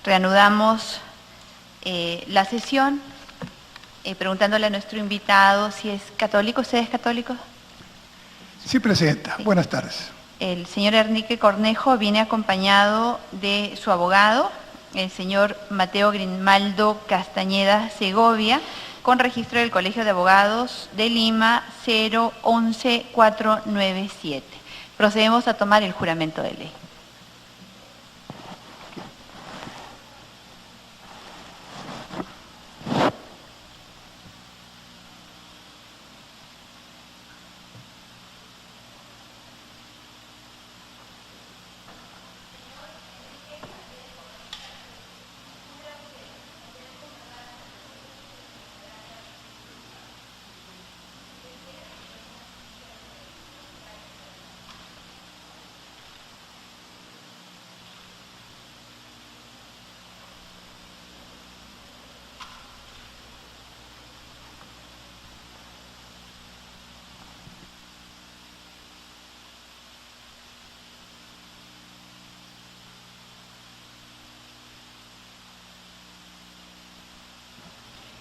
Reanudamos la sesión preguntándole a nuestro invitado si es católico. ¿Usted es católico? Sí, Presidenta. Sí. Buenas tardes. El señor Enrique Cornejo viene acompañado de su abogado, el señor Mateo Grimaldo Castañeda Segovia, con registro del Colegio de Abogados de Lima 011497. Procedemos a tomar el juramento de ley.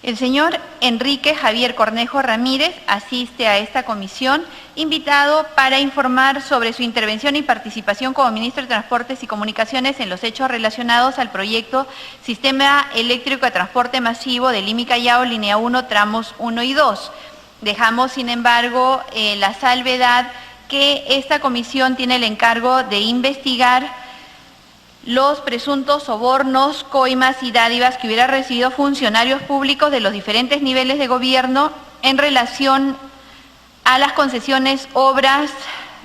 El señor Enrique Javier Cornejo Ramírez asiste a esta comisión invitado para informar sobre su intervención y participación como ministro de Transportes y Comunicaciones en los hechos relacionados al proyecto Sistema Eléctrico de Transporte Masivo de Lima-Callao, línea 1, tramos 1 y 2. Dejamos, sin embargo, la salvedad que esta comisión tiene el encargo de investigar los presuntos sobornos, coimas y dádivas que hubiera recibido funcionarios públicos de los diferentes niveles de gobierno en relación a las concesiones, obras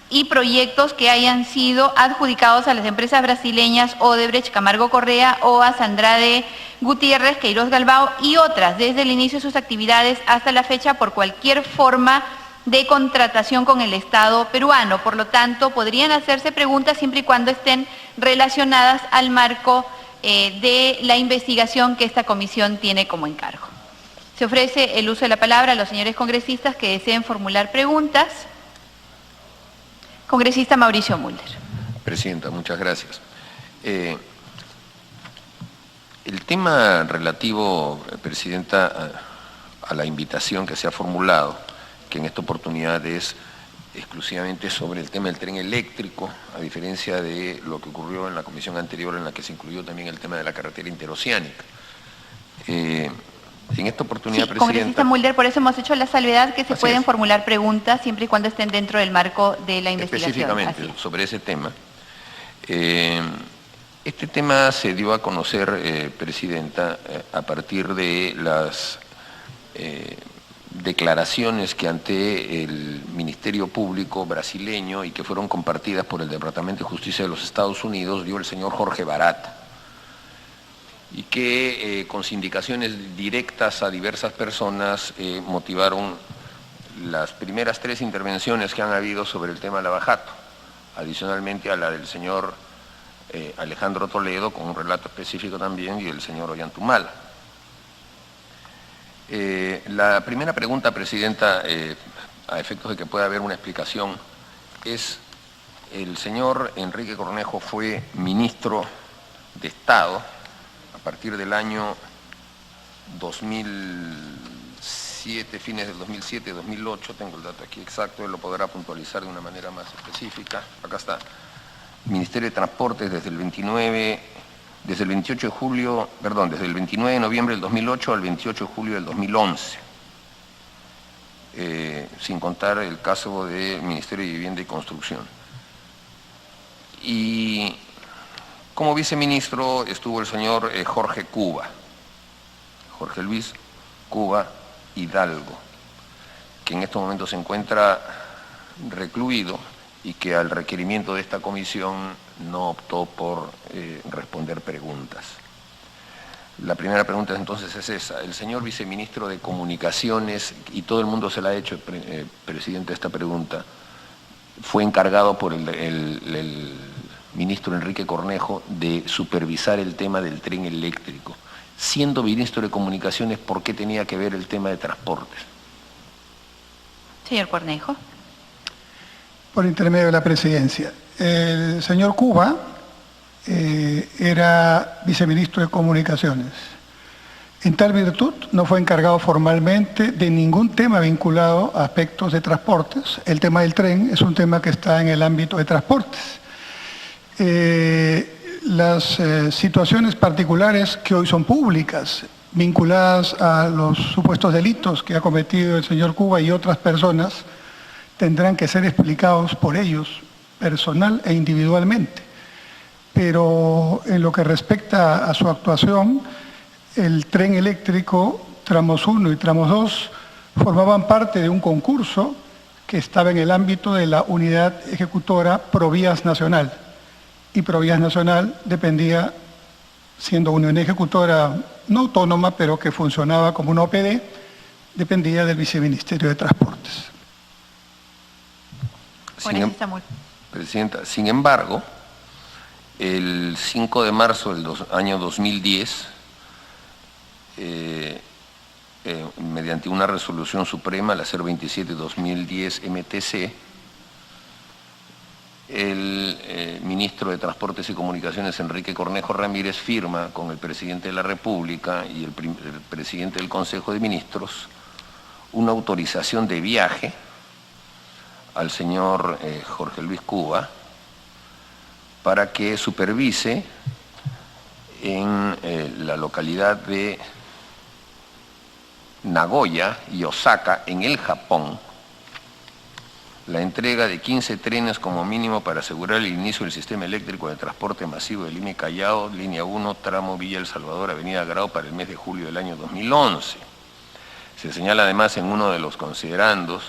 y proyectos que hayan sido adjudicados a las empresas brasileñas Odebrecht, Camargo Correa, OAS, Andrade Gutiérrez, Queiroz Galbao y otras, desde el inicio de sus actividades hasta la fecha, por cualquier forma de contratación con el Estado peruano. Por lo tanto, podrían hacerse preguntas siempre y cuando estén relacionadas al marco de la investigación que esta comisión tiene como encargo. Se ofrece el uso de la palabra a los señores congresistas que deseen formular preguntas. Congresista Mauricio Müller. Presidenta, muchas gracias. El tema relativo, Presidenta, a la invitación que se ha formulado, que en esta oportunidad es exclusivamente sobre el tema del tren eléctrico, a diferencia de lo que ocurrió en la comisión anterior en la que se incluyó también el tema de la carretera interoceánica. En esta oportunidad, sí, Presidenta... Congresista Müller, por eso hemos hecho la salvedad que se pueden es. formular preguntas siempre y cuando estén dentro del marco de la investigación. Específicamente sobre ese tema. Este tema se dio a conocer, Presidenta, a partir de las declaraciones que ante el Ministerio Público brasileño y que fueron compartidas por el Departamento de Justicia de los Estados Unidos dio el señor Jorge Barata, y que con sindicaciones directas a diversas personas motivaron las primeras 3 intervenciones que han habido sobre el tema de lavajato, adicionalmente a la del señor Alejandro Toledo, con un relato específico también, y el señor Ollantumala. La primera pregunta, Presidenta, a efectos de que pueda haber una explicación, es: el señor Enrique Cornejo fue ministro de Estado a partir del año 2007, fines del 2007, 2008, tengo el dato aquí exacto, él lo podrá puntualizar de una manera más específica. Acá está: Ministerio de Transportes desde el 29 de noviembre del 2008 al 28 de julio del 2011, sin contar el caso del Ministerio de Vivienda y Construcción. Y como viceministro estuvo el señor Jorge Luis Cuba Hidalgo, que en estos momentos se encuentra recluido y que al requerimiento de esta comisión no optó por responder preguntas. La primera pregunta entonces es esa: el señor viceministro de Comunicaciones, y todo el mundo se la ha hecho, Presidente, esta pregunta, fue encargado por el ministro Enrique Cornejo de supervisar el tema del tren eléctrico. Siendo ministro de Comunicaciones, ¿por qué tenía que ver el tema de transportes? Señor Cornejo. Por intermedio de la Presidencia. El señor Cuba era viceministro de Comunicaciones. En tal virtud, no fue encargado formalmente de ningún tema vinculado a aspectos de transportes. El tema del tren es un tema que está en el ámbito de transportes. Las situaciones particulares que hoy son públicas, vinculadas a los supuestos delitos que ha cometido el señor Cuba y otras personas, tendrán que ser explicados por ellos, personal e individualmente. Pero en lo que respecta a su actuación, el tren eléctrico tramos 1 y tramos 2 formaban parte de un concurso que estaba en el ámbito de la unidad ejecutora Provías Nacional. Y Provías Nacional dependía, siendo una unidad ejecutora no autónoma, pero que funcionaba como una OPD, dependía del Viceministerio de Transportes. Presidenta, sin embargo, el 5 de marzo del año 2010, mediante una resolución suprema, la 027-2010 MTC, el ministro de Transportes y Comunicaciones, Enrique Cornejo Ramírez, firma con el presidente de la República y el presidente del Consejo de Ministros una autorización de viaje al señor Jorge Luis Cuba para que supervise en la localidad de Nagoya y Osaka, en el Japón, la entrega de 15 trenes como mínimo para asegurar el inicio del sistema eléctrico de transporte masivo de Lima y Callao, línea 1, tramo Villa El Salvador, avenida Grau, para el mes de julio del año 2011. Se señala además en uno de los considerandos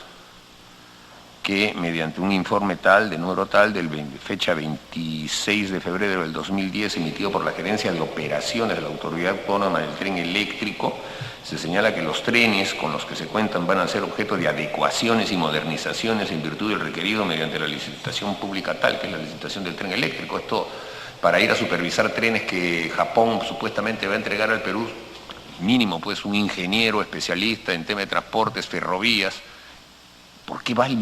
que mediante un informe tal, de número tal, de fecha 26 de febrero del 2010, emitido por la Gerencia de Operaciones de la Autoridad Autónoma del Tren Eléctrico, se señala que los trenes con los que se cuentan van a ser objeto de adecuaciones y modernizaciones en virtud del requerido mediante la licitación pública tal, que es la licitación del tren eléctrico. Esto para ir a supervisar trenes que Japón supuestamente va a entregar al Perú, mínimo pues un ingeniero especialista en tema de transportes, ferrovías. ¿Por qué va el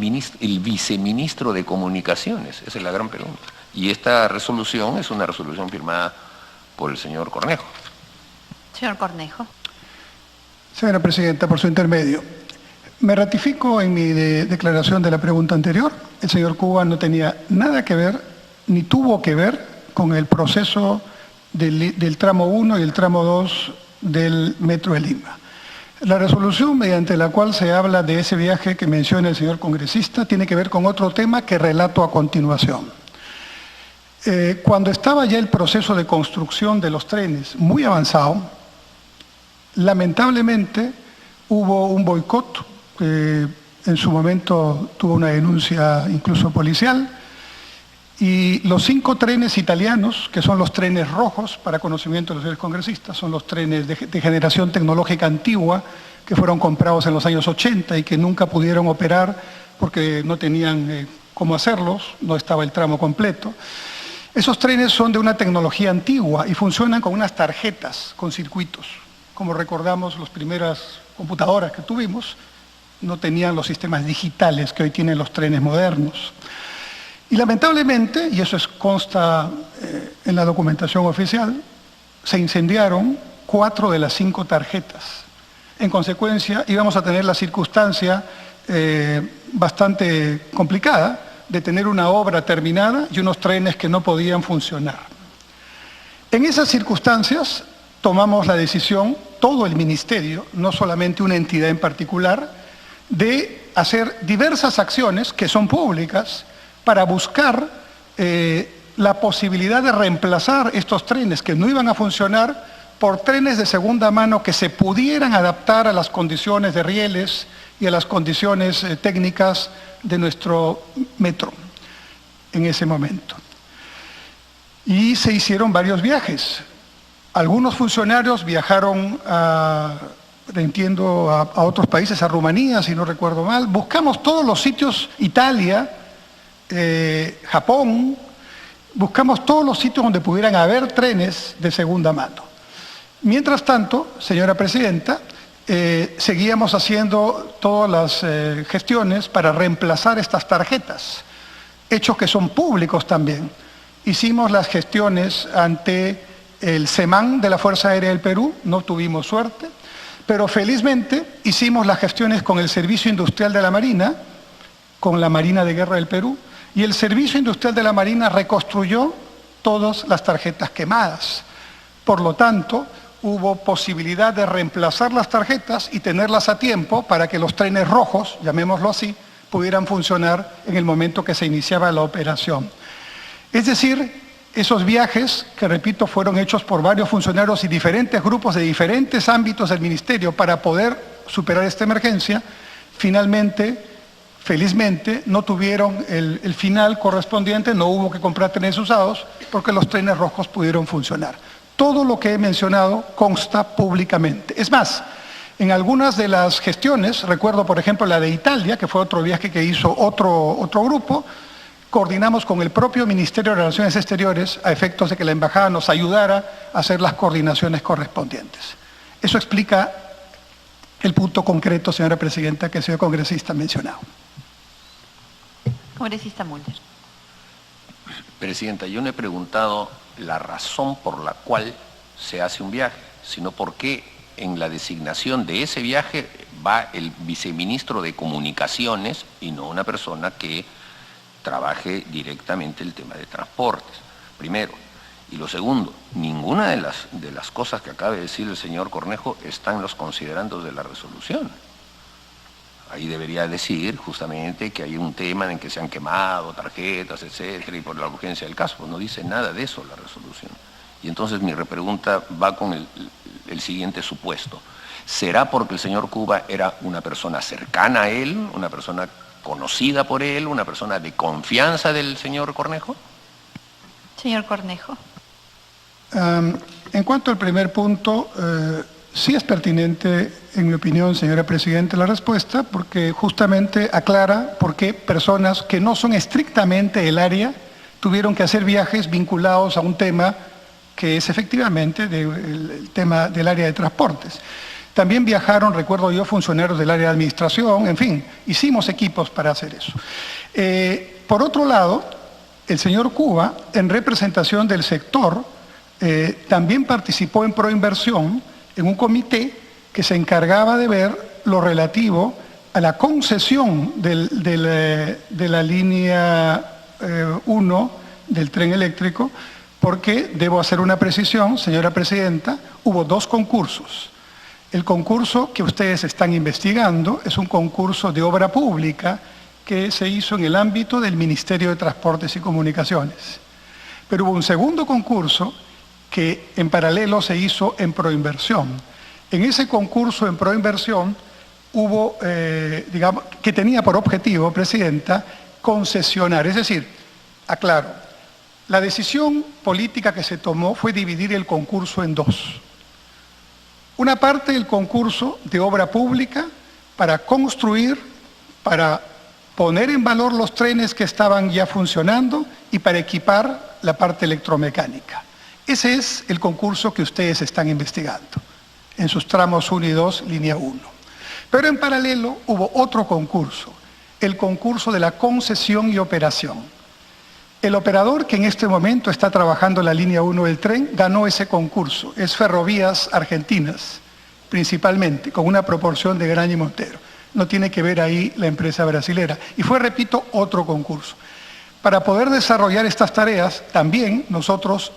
viceministro de Comunicaciones? Esa es la gran pregunta. Y esta resolución es una resolución firmada por el señor Cornejo. Señor Cornejo. Señora Presidenta, por su intermedio, me ratifico en mi declaración de la pregunta anterior. El señor Cuba no tenía nada que ver, ni tuvo que ver con el proceso del tramo 1 y el tramo 2 del Metro de Lima. La resolución mediante la cual se habla de ese viaje que menciona el señor congresista tiene que ver con otro tema que relato a continuación. Cuando estaba ya el proceso de construcción de los trenes muy avanzado, lamentablemente hubo un boicot, en su momento tuvo una denuncia incluso policial, y los 5 trenes italianos, que son los trenes rojos, para conocimiento de los señores congresistas, son los trenes de generación tecnológica antigua, que fueron comprados en los años 80 y que nunca pudieron operar porque no tenían cómo hacerlos, no estaba el tramo completo. Esos trenes son de una tecnología antigua y funcionan con unas tarjetas, con circuitos. Como recordamos, las primeras computadoras que tuvimos no tenían los sistemas digitales que hoy tienen los trenes modernos. Y lamentablemente, y eso consta en la documentación oficial, se incendiaron 4 de las 5 tarjetas. En consecuencia, íbamos a tener la circunstancia bastante complicada de tener una obra terminada y unos trenes que no podían funcionar. En esas circunstancias, tomamos la decisión, todo el ministerio, no solamente una entidad en particular, de hacer diversas acciones que son públicas para buscar la posibilidad de reemplazar estos trenes que no iban a funcionar por trenes de segunda mano que se pudieran adaptar a las condiciones de rieles y a las condiciones técnicas de nuestro metro en ese momento. Y se hicieron varios viajes. Algunos funcionarios viajaron a otros países, a Rumanía, si no recuerdo mal. Buscamos todos los sitios, Italia, Japón, buscamos todos los sitios donde pudieran haber trenes de segunda mano. Mientras tanto, señora Presidenta, seguíamos haciendo todas las gestiones para reemplazar estas tarjetas, hechos que son públicos también. Hicimos las gestiones ante el SEMAN de la Fuerza Aérea del Perú, no tuvimos suerte, pero felizmente hicimos las gestiones con el Servicio Industrial de la Marina, con la Marina de Guerra del Perú, y el Servicio Industrial de la Marina reconstruyó todas las tarjetas quemadas. Por lo tanto, hubo posibilidad de reemplazar las tarjetas y tenerlas a tiempo para que los trenes rojos, llamémoslo así, pudieran funcionar en el momento que se iniciaba la operación. Es decir, esos viajes, que repito, fueron hechos por varios funcionarios y diferentes grupos de diferentes ámbitos del Ministerio para poder superar esta emergencia, finalmente, felizmente, no tuvieron el final correspondiente, no hubo que comprar trenes usados porque los trenes rojos pudieron funcionar. Todo lo que he mencionado consta públicamente. Es más, en algunas de las gestiones, recuerdo por ejemplo la de Italia, que fue otro viaje que hizo otro grupo, coordinamos con el propio Ministerio de Relaciones Exteriores a efectos de que la Embajada nos ayudara a hacer las coordinaciones correspondientes. Eso explica el punto concreto, señora Presidenta, que el señor congresista ha mencionado. Congresista Mulder. Presidenta, yo no he preguntado la razón por la cual se hace un viaje, sino por qué en la designación de ese viaje va el viceministro de Comunicaciones y no una persona que trabaje directamente el tema de transportes, primero. Y lo segundo, ninguna de las cosas que acaba de decir el señor Cornejo está en los considerandos de la resolución. Ahí debería decir justamente que hay un tema en que se han quemado tarjetas, etcétera, y por la urgencia del caso. No dice nada de eso la resolución. Y entonces mi repregunta va con el siguiente supuesto. ¿Será porque el señor Cuba era una persona cercana a él, una persona conocida por él, una persona de confianza del señor Cornejo? Señor Cornejo. En cuanto al primer punto, sí es pertinente, en mi opinión, señora Presidenta, la respuesta, porque justamente aclara por qué personas que no son estrictamente el área tuvieron que hacer viajes vinculados a un tema que es efectivamente el tema del área de transportes. También viajaron, recuerdo yo, funcionarios del área de administración, en fin, hicimos equipos para hacer eso. Por otro lado, el señor Cuba, en representación del sector, también participó en Proinversión, en un comité que se encargaba de ver lo relativo a la concesión de la línea 1 del tren eléctrico, porque, debo hacer una precisión, señora Presidenta, hubo dos concursos. El concurso que ustedes están investigando es un concurso de obra pública que se hizo en el ámbito del Ministerio de Transportes y Comunicaciones. Pero hubo un segundo concurso que en paralelo se hizo en Proinversión. En ese concurso en Proinversión hubo, digamos, que tenía por objetivo, Presidenta, concesionar, es decir, aclaro, la decisión política que se tomó fue dividir el concurso en dos. Una parte del concurso de obra pública para construir, para poner en valor los trenes que estaban ya funcionando y para equipar la parte electromecánica. Ese es el concurso que ustedes están investigando, en sus tramos 1 y 2, línea 1. Pero en paralelo hubo otro concurso, el concurso de la concesión y operación. El operador que en este momento está trabajando la línea 1 del tren ganó ese concurso, es Ferrovías Argentinas, principalmente, con una proporción de Graña y Montero. No tiene que ver ahí la empresa brasilera. Y fue, repito, otro concurso. Para poder desarrollar estas tareas, también nosotros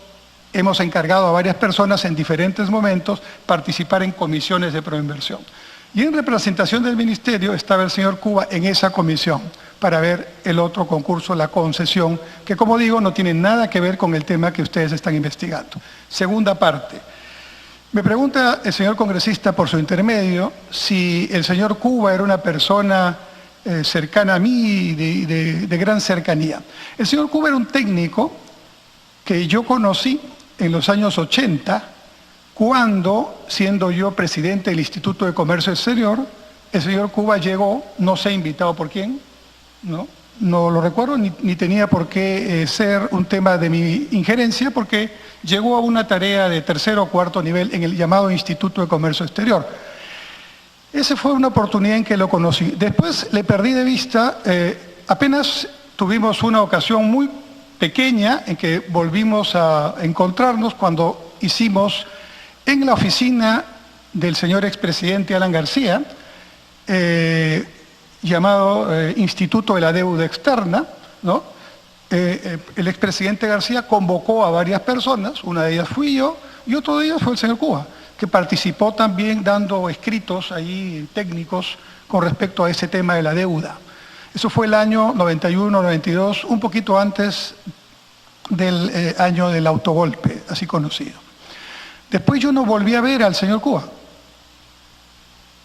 hemos encargado a varias personas en diferentes momentos participar en comisiones de proinversión. Y en representación del Ministerio estaba el señor Cuba en esa comisión para ver el otro concurso, la concesión, que como digo no tiene nada que ver con el tema que ustedes están investigando. Segunda parte. Me pregunta el señor congresista por su intermedio si el señor Cuba era una persona cercana a mí, de gran cercanía. El señor Cuba era un técnico que yo conocí en los años 80, cuando, siendo yo presidente del Instituto de Comercio Exterior, el señor Cuba llegó, no sé invitado por quién, no lo recuerdo, ni tenía por qué ser un tema de mi injerencia, porque llegó a una tarea de tercero o cuarto nivel en el llamado Instituto de Comercio Exterior. Esa fue una oportunidad en que lo conocí. Después le perdí de vista, apenas tuvimos una ocasión muy pequeña en que volvimos a encontrarnos cuando hicimos en la oficina del señor expresidente Alan García, llamado Instituto de la Deuda Externa, ¿no? El expresidente García convocó a varias personas, una de ellas fui yo y otro de ellas fue el señor Cuba, que participó también dando escritos ahí técnicos con respecto a ese tema de la deuda. Eso fue el año 91, 92, un poquito antes del año del autogolpe, así conocido. Después yo no volví a ver al señor Cuba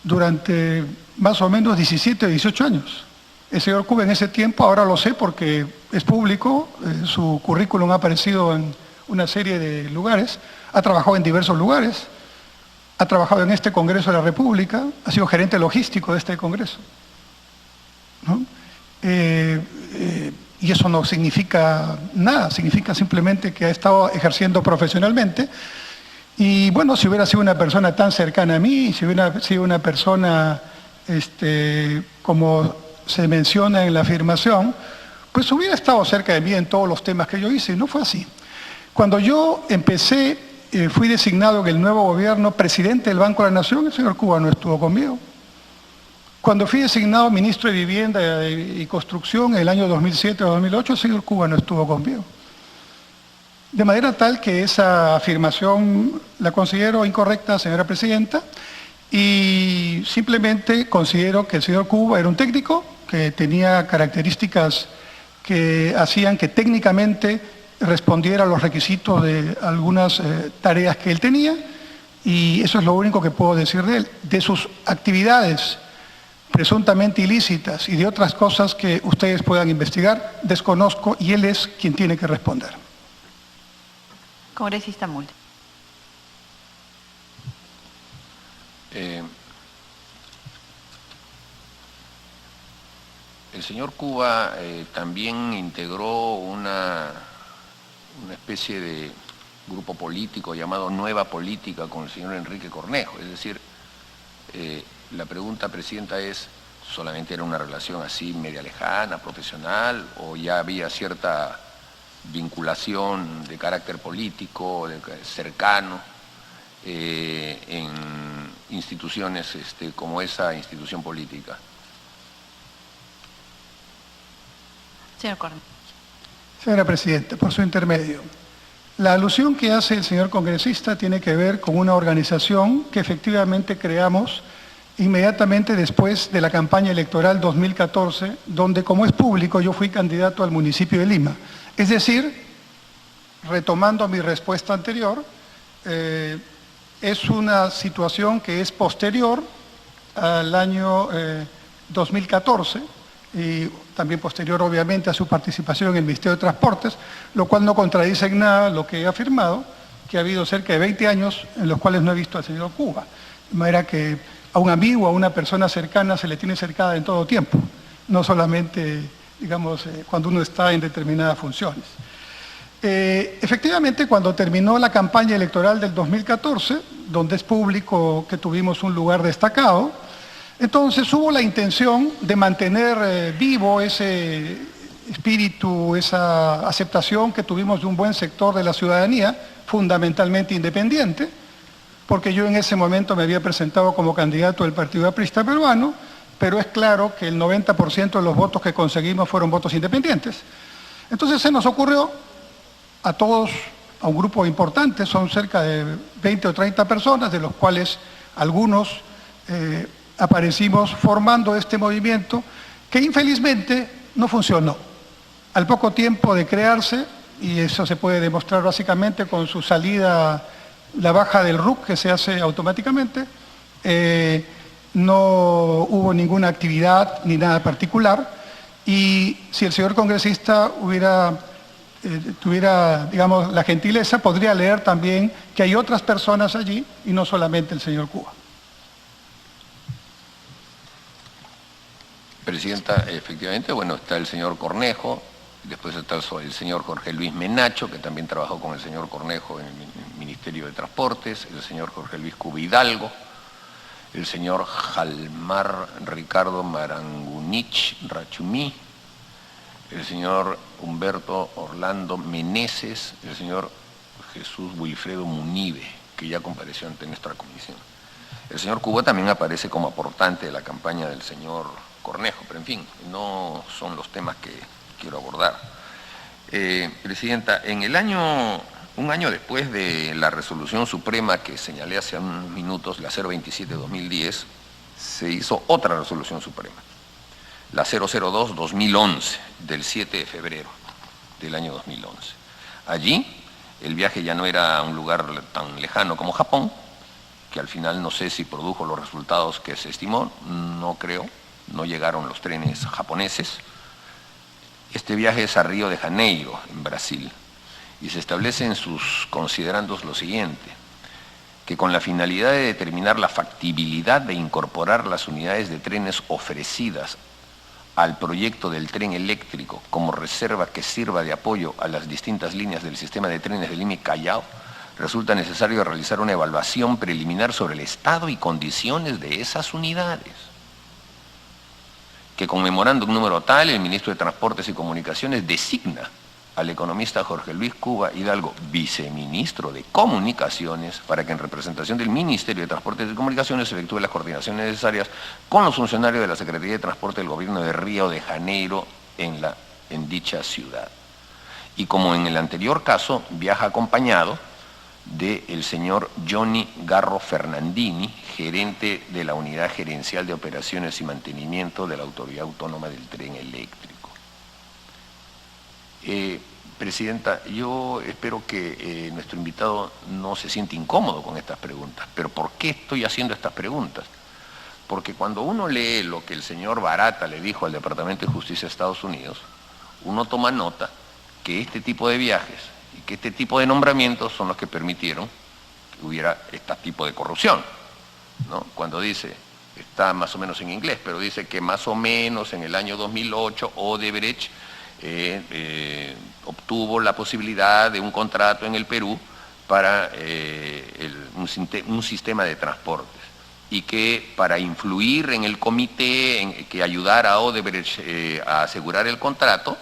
durante más o menos 17 o 18 años. El señor Cuba en ese tiempo, ahora lo sé porque es público, su currículum ha aparecido en una serie de lugares, ha trabajado en diversos lugares, ha trabajado en este Congreso de la República, ha sido gerente logístico de este Congreso, ¿no? Y eso no significa nada, significa simplemente que ha estado ejerciendo profesionalmente. Y bueno, si hubiera sido una persona tan cercana a mí, si hubiera sido una persona, como se menciona en la afirmación, pues hubiera estado cerca de mí en todos los temas que yo hice, y no fue así. Cuando yo empecé, fui designado en el nuevo gobierno presidente del Banco de la Nación, el señor Cuba no estuvo conmigo. Cuando fui designado ministro de Vivienda y Construcción en el año 2007 o 2008, el señor Cuba no estuvo conmigo. De manera tal que esa afirmación la considero incorrecta, señora presidenta, y simplemente considero que el señor Cuba era un técnico que tenía características que hacían que técnicamente respondiera a los requisitos de algunas tareas que él tenía, y eso es lo único que puedo decir de él. De sus actividades presuntamente ilícitas y de otras cosas que ustedes puedan investigar, desconozco, y él es quien tiene que responder. Congresista Mulder. El señor Cuba también integró una especie de grupo político llamado Nueva Política con el señor Enrique Cornejo. Es decir, la pregunta, Presidenta, es, ¿solamente era una relación así media lejana, profesional, o ya había cierta vinculación de carácter político, cercano, en instituciones como esa institución política? Señor Cornejo. Señora Presidenta, por su intermedio, la alusión que hace el señor congresista tiene que ver con una organización que efectivamente creamos inmediatamente después de la campaña electoral 2014, donde, como es público, yo fui candidato al municipio de Lima. Es decir, retomando mi respuesta anterior, es una situación que es posterior al año 2014 y también posterior, obviamente, a su participación en el Ministerio de Transportes, lo cual no contradice en nada lo que he afirmado, que ha habido cerca de 20 años en los cuales no he visto al señor Cuba. De manera que a un amigo, a una persona cercana, se le tiene cercana en todo tiempo, no solamente, digamos, cuando uno está en determinadas funciones. Efectivamente, cuando terminó la campaña electoral del 2014, donde es público que tuvimos un lugar destacado, entonces hubo la intención de mantener vivo ese espíritu, esa aceptación que tuvimos de un buen sector de la ciudadanía, fundamentalmente independiente, porque yo en ese momento me había presentado como candidato del Partido Aprista Peruano, pero es claro que el 90% de los votos que conseguimos fueron votos independientes. Entonces se nos ocurrió a todos, a un grupo importante, son cerca de 20 o 30 personas, de los cuales algunos aparecimos formando este movimiento, que infelizmente no funcionó. Al poco tiempo de crearse, y eso se puede demostrar básicamente con su salida, la baja del RUC que se hace automáticamente, no hubo ninguna actividad ni nada particular, y si el señor congresista tuviera, digamos, la gentileza, podría leer también que hay otras personas allí y no solamente el señor Cuba. Presidenta, efectivamente, bueno, está el señor Cornejo, después está el señor Jorge Luis Menacho, que también trabajó con el señor Cornejo en el Ministerio de Transportes, el señor Jorge Luis Cuba Hidalgo, el señor Jalmar Ricardo Marangunich Rachumí, el señor Humberto Orlando Meneses, el señor Jesús Wilfredo Munive, que ya compareció ante nuestra comisión. El señor Cuba también aparece como aportante de la campaña del señor Cornejo, pero en fin, no son los temas que quiero abordar. Presidenta, un año después de la resolución suprema que señalé hace unos minutos, la 027-2010, se hizo otra resolución suprema, la 002-2011, del 7 de febrero del año 2011. Allí, el viaje ya no era a un lugar tan lejano como Japón, que al final no sé si produjo los resultados que se estimó, no creo, no llegaron los trenes japoneses. Este viaje es a Río de Janeiro, en Brasil, y se establece en sus considerandos lo siguiente, que con la finalidad de determinar la factibilidad de incorporar las unidades de trenes ofrecidas al proyecto del tren eléctrico como reserva que sirva de apoyo a las distintas líneas del sistema de trenes de Lima y Callao, resulta necesario realizar una evaluación preliminar sobre el estado y condiciones de esas unidades. Que con memorándum número tal, el ministro de Transportes y Comunicaciones designa al economista Jorge Luis Cuba Hidalgo, viceministro de Comunicaciones, para que en representación del Ministerio de Transportes y Comunicaciones efectúe las coordinaciones necesarias con los funcionarios de la Secretaría de Transporte del Gobierno de Río de Janeiro en dicha ciudad. Y como en el anterior caso, viaja acompañado del señor Johnny Garro Fernandini, gerente de la Unidad Gerencial de Operaciones y Mantenimiento de la Autoridad Autónoma del Tren Eléctrico. Presidenta, yo espero que nuestro invitado no se siente incómodo con estas preguntas. ¿Pero por qué estoy haciendo estas preguntas? Porque cuando uno lee lo que el señor Barata le dijo al Departamento de Justicia de Estados Unidos, uno toma nota que este tipo de viajes y que este tipo de nombramientos son los que permitieron que hubiera este tipo de corrupción, ¿no? Cuando dice, está más o menos en inglés, pero dice que más o menos en el año 2008 Odebrecht obtuvo la posibilidad de un contrato en el Perú para un sistema de transportes y que para influir en el comité que ayudara a Odebrecht a asegurar el contrato,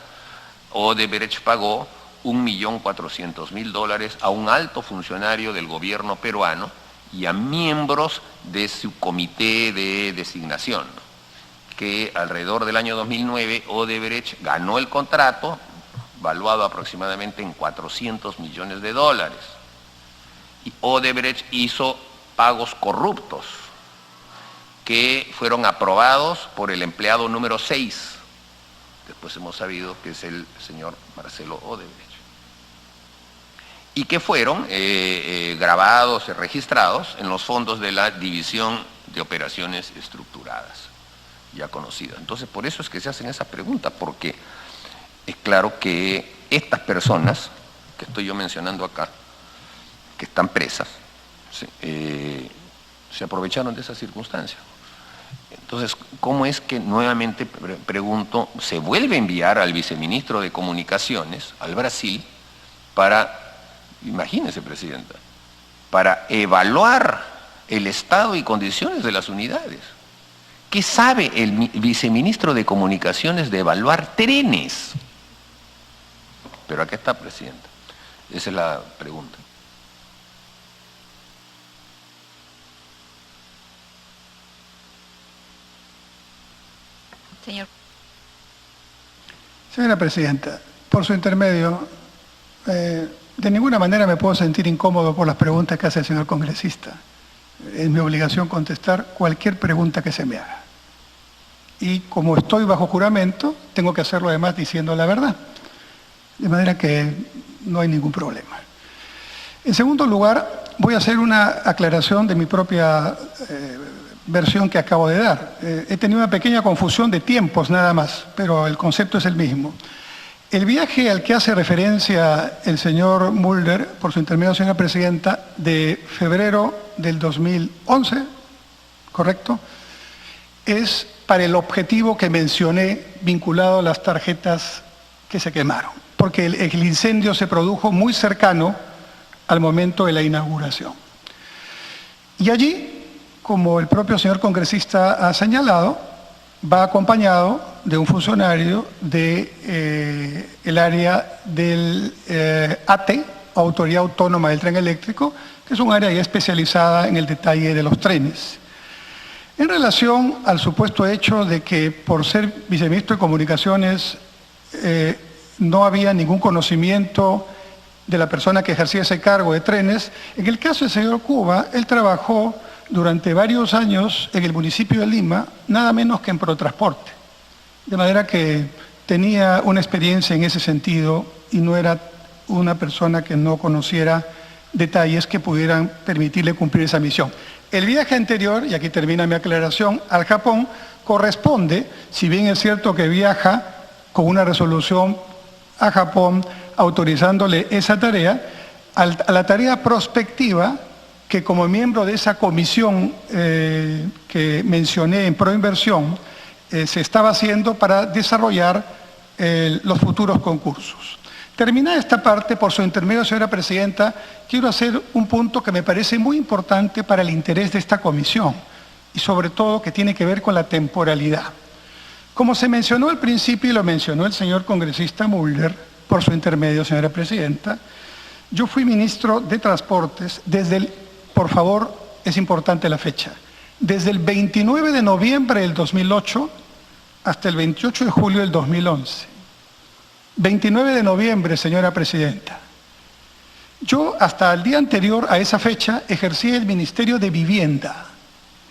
Odebrecht pagó $1.400.000 a un alto funcionario del gobierno peruano y a miembros de su comité de designación, que alrededor del año 2009 Odebrecht ganó el contrato, valuado aproximadamente en $400 millones. Y Odebrecht hizo pagos corruptos que fueron aprobados por el empleado número 6. Después hemos sabido que es el señor Marcelo Odebrecht. Y que fueron grabados y registrados en los fondos de la División de Operaciones Estructuradas, ya conocida. Entonces, por eso es que se hacen esas preguntas, porque es claro que estas personas que estoy yo mencionando acá, que están presas, se aprovecharon de esa circunstancia. Entonces, ¿cómo es que nuevamente, pregunto, se vuelve a enviar al viceministro de Comunicaciones al Brasil para, imagínese, Presidenta, para evaluar el estado y condiciones de las unidades? ¿Qué sabe el viceministro de Comunicaciones de evaluar trenes? Pero acá está, Presidenta. Esa es la pregunta. Señor. Señora Presidenta, por su intermedio, de ninguna manera me puedo sentir incómodo por las preguntas que hace el señor congresista. Es mi obligación contestar cualquier pregunta que se me haga. Y como estoy bajo juramento, tengo que hacerlo además diciendo la verdad. De manera que no hay ningún problema. En segundo lugar, voy a hacer una aclaración de mi propia versión que acabo de dar. He tenido una pequeña confusión de tiempos nada más, pero el concepto es el mismo. El viaje al que hace referencia el señor Mulder, por su intermedio, señora Presidenta, de febrero del 2011, ¿correcto?, es para el objetivo que mencioné vinculado a las tarjetas que se quemaron, porque el incendio se produjo muy cercano al momento de la inauguración. Y allí, como el propio señor congresista ha señalado, va acompañado de un funcionario de el área del ATE, Autoridad Autónoma del Tren Eléctrico, que es un área ya especializada en el detalle de los trenes. En relación al supuesto hecho de que por ser viceministro de Comunicaciones no había ningún conocimiento de la persona que ejercía ese cargo de trenes, en el caso del señor Cuba, él trabajó durante varios años en el municipio de Lima, nada menos que en Protransporte. De manera que tenía una experiencia en ese sentido y no era una persona que no conociera detalles que pudieran permitirle cumplir esa misión. El viaje anterior, y aquí termina mi aclaración, al Japón corresponde, si bien es cierto que viaja con una resolución a Japón autorizándole esa tarea, a la tarea prospectiva que como miembro de esa comisión que mencioné en Proinversión se estaba haciendo para desarrollar los futuros concursos. Terminada esta parte, por su intermedio, señora Presidenta, quiero hacer un punto que me parece muy importante para el interés de esta comisión y sobre todo que tiene que ver con la temporalidad. Como se mencionó al principio y lo mencionó el señor congresista Mulder, por su intermedio, señora Presidenta, yo fui ministro de Transportes por favor, es importante la fecha, desde el 29 de noviembre del 2008 hasta el 28 de julio del 2011. 29 de noviembre, señora Presidenta. Yo hasta el día anterior a esa fecha ejercí el Ministerio de Vivienda.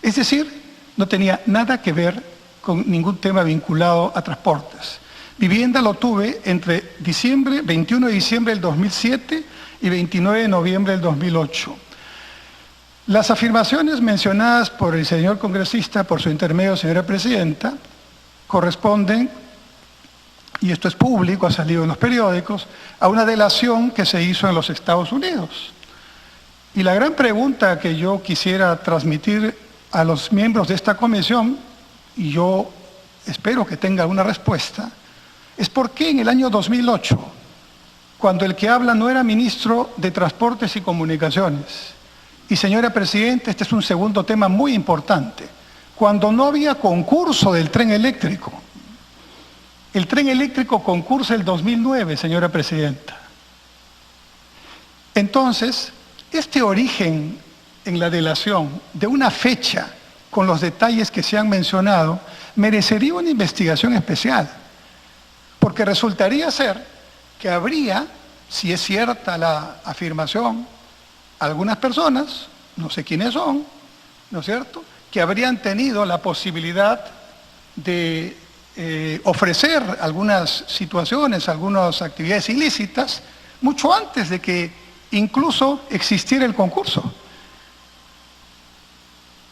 Es decir, no tenía nada que ver con ningún tema vinculado a transportes. Vivienda lo tuve entre 21 de diciembre del 2007 y 29 de noviembre del 2008. Las afirmaciones mencionadas por el señor congresista, por su intermedio, señora Presidenta, corresponden, y esto es público, ha salido en los periódicos, a una delación que se hizo en los Estados Unidos. Y la gran pregunta que yo quisiera transmitir a los miembros de esta comisión, y yo espero que tenga una respuesta, es por qué en el año 2008, cuando el que habla no era ministro de Transportes y Comunicaciones, y señora Presidenta, este es un segundo tema muy importante, cuando no había concurso del tren eléctrico. El tren eléctrico concursa el 2009, señora Presidenta. Entonces, este origen en la delación de una fecha con los detalles que se han mencionado merecería una investigación especial, porque resultaría ser que habría, si es cierta la afirmación, algunas personas, no sé quiénes son, ¿no es cierto?, que habrían tenido la posibilidad de ofrecer algunas situaciones, algunas actividades ilícitas, mucho antes de que incluso existiera el concurso.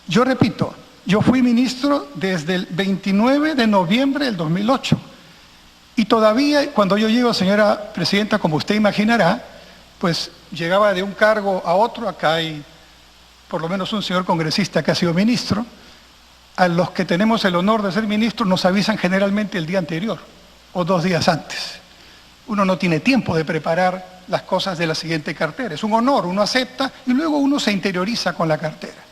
Yo repito, yo fui ministro desde el 29 de noviembre del 2008 y todavía cuando yo llego, señora Presidenta, como usted imaginará, pues llegaba de un cargo a otro. Acá hay por lo menos un señor congresista que ha sido ministro. A los que tenemos el honor de ser ministros nos avisan generalmente el día anterior o 2 días antes. Uno no tiene tiempo de preparar las cosas de la siguiente cartera. Es un honor, uno acepta y luego uno se interioriza con la cartera.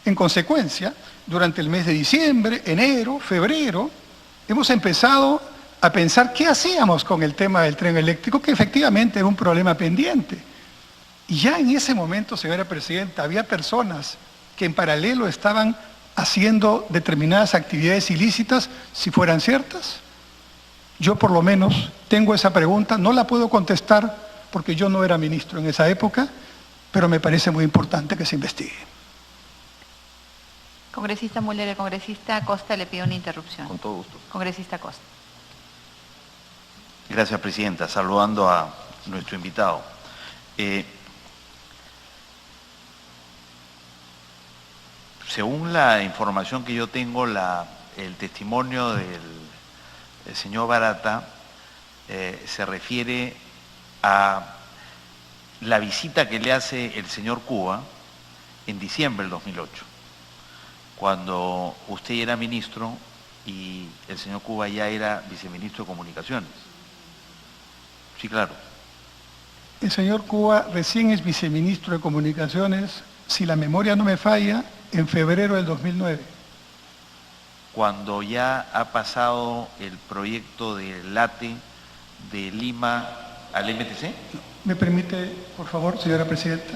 En consecuencia, durante el mes de diciembre, enero, febrero, hemos empezado a pensar qué hacíamos con el tema del tren eléctrico, que efectivamente era un problema pendiente. Y ya en ese momento, señora Presidenta, había personas que en paralelo estaban haciendo determinadas actividades ilícitas, si fueran ciertas. Yo por lo menos tengo esa pregunta, no la puedo contestar porque yo no era ministro en esa época, pero me parece muy importante que se investigue. Congresista Mulder, el congresista Costa le pide una interrupción. Con todo gusto. Congresista Costa. Gracias, Presidenta. Saludando a nuestro invitado. Según la información que yo tengo, el testimonio del señor Barata se refiere a la visita que le hace el señor Cuba en diciembre del 2008, cuando usted era ministro y el señor Cuba ya era viceministro de Comunicaciones. Sí, claro. El señor Cuba recién es viceministro de Comunicaciones, si la memoria no me falla, en febrero del 2009. cuando ya ha pasado el proyecto de LATE de Lima al MTC? ¿Me permite, por favor, señora presidenta?